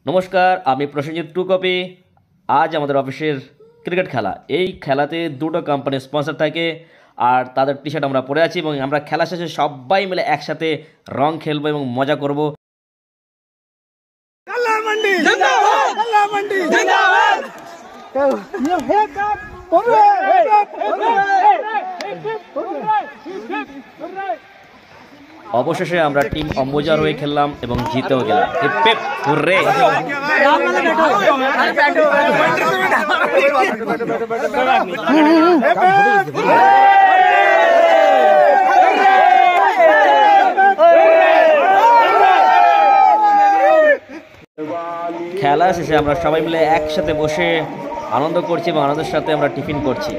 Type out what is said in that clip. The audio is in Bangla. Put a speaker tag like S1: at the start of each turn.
S1: নমস্কার, আমি প্রসেনজিৎ টু কপি। আজ আমাদের অফিসের ক্রিকেট খেলা। এই খেলাতে দুটো কোম্পানির স্পন্সর থাকে, আর তাদের টি শার্ট আমরা পরে আছি এবং আমরা খেলা শেষে সবাই মিলে একসাথে রং খেলবো এবং মজা করব। অবশেষে আমরা টিম অম্বুজার হয়ে খেললাম এবং জিতেও গেলাম। Hip hip hurray! খেলা শেষে আমরা সবাই মিলে একসাথে বসে আনন্দ করছি এবং আনন্দের সাথে আমরা টিফিন করছি।